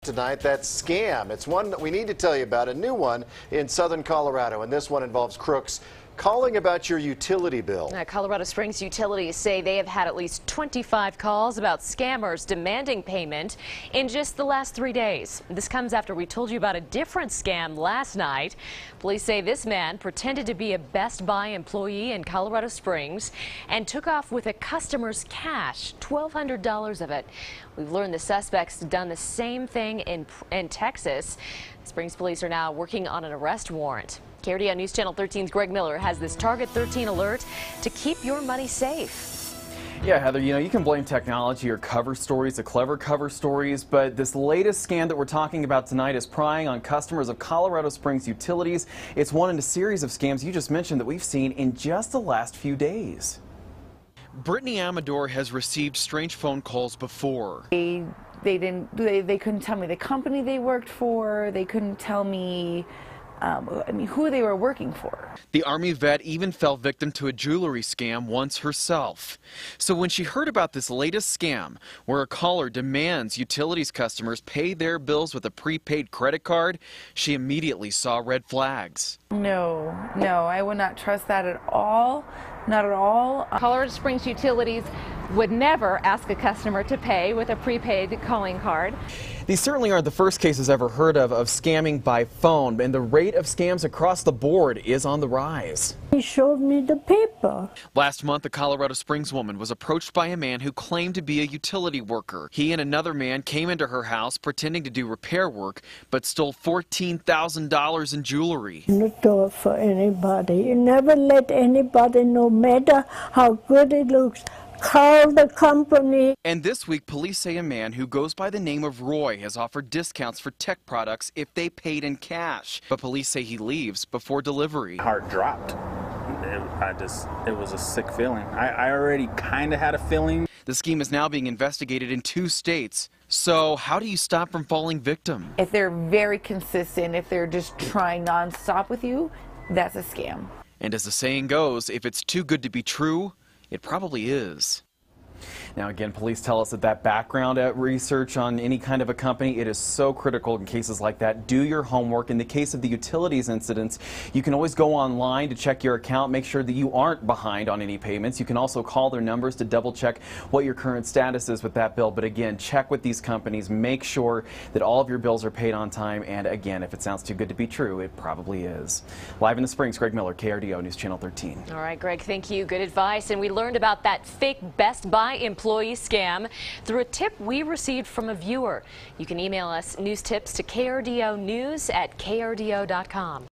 Tonight, that scam. It's one that we need to tell you about, a new one in southern Colorado, and this one involves crooks calling about your utility bill. Colorado Springs utilities say they have had at least 25 calls about scammers demanding payment in just the last 3 days. This comes after we told you about a different scam last night. Police say this man pretended to be a Best Buy employee in Colorado Springs and took off with a customer's cash, $1,200 of it. We've learned the suspect's done the same thing in Texas. Springs police are now working on an arrest warrant. KRDO News Channel 13's Greg Miller has this Target 13 alert to keep your money safe. Yeah, Heather, you can blame technology or cover stories, the clever cover stories, but this latest scam that we're talking about tonight is prying on customers of Colorado Springs utilities. It's one in a series of scams you just mentioned that we've seen in just the last few days. Brittany Amador has received strange phone calls before. They couldn't tell me the company they worked for. They couldn't tell me who they were working for. The Army vet even fell victim to a jewelry scam once herself. So when she heard about this latest scam, where a caller demands utilities customers pay their bills with a prepaid credit card, she immediately saw red flags. No, I would not trust that at all. Not at all. Colorado Springs Utilities would never ask a customer to pay with a prepaid calling card. These certainly aren't the first cases ever heard of scamming by phone, and the rate of scams across the board is on the rise. He showed me the paper. Last month, a Colorado Springs woman was approached by a man who claimed to be a utility worker. He and another man came into her house pretending to do repair work, but stole $14,000 in jewelry. Not do it for anybody. You never let anybody, no matter how good it looks, call the company. And this week, police say a man who goes by the name of Roy has offered discounts for tech products if they paid in cash. But police say he leaves before delivery. Heart dropped. It was a sick feeling. I already kind of had a feeling. The scheme is now being investigated in 2 states. So how do you stop from falling victim? If they're very consistent, if they're just trying nonstop with you, that's a scam. And as the saying goes, if it's too good to be true, it probably is. Now again, police tell us that background research on any kind of a company, it is so critical in cases like that. Do your homework. In the case of the utilities incidents, you can always go online to check your account, make sure that you aren't behind on any payments. You can also call their numbers to double check what your current status is with that bill. But again, check with these companies, make sure that all of your bills are paid on time. And again, if it sounds too good to be true, it probably is. Live in the Springs, Greg Miller, KRDO News Channel 13. All right, Greg, thank you. Good advice. And we learned about that fake Best Buy employee scam through a tip we received from a viewer. You can email us news tips to KRDO News at krdo.com.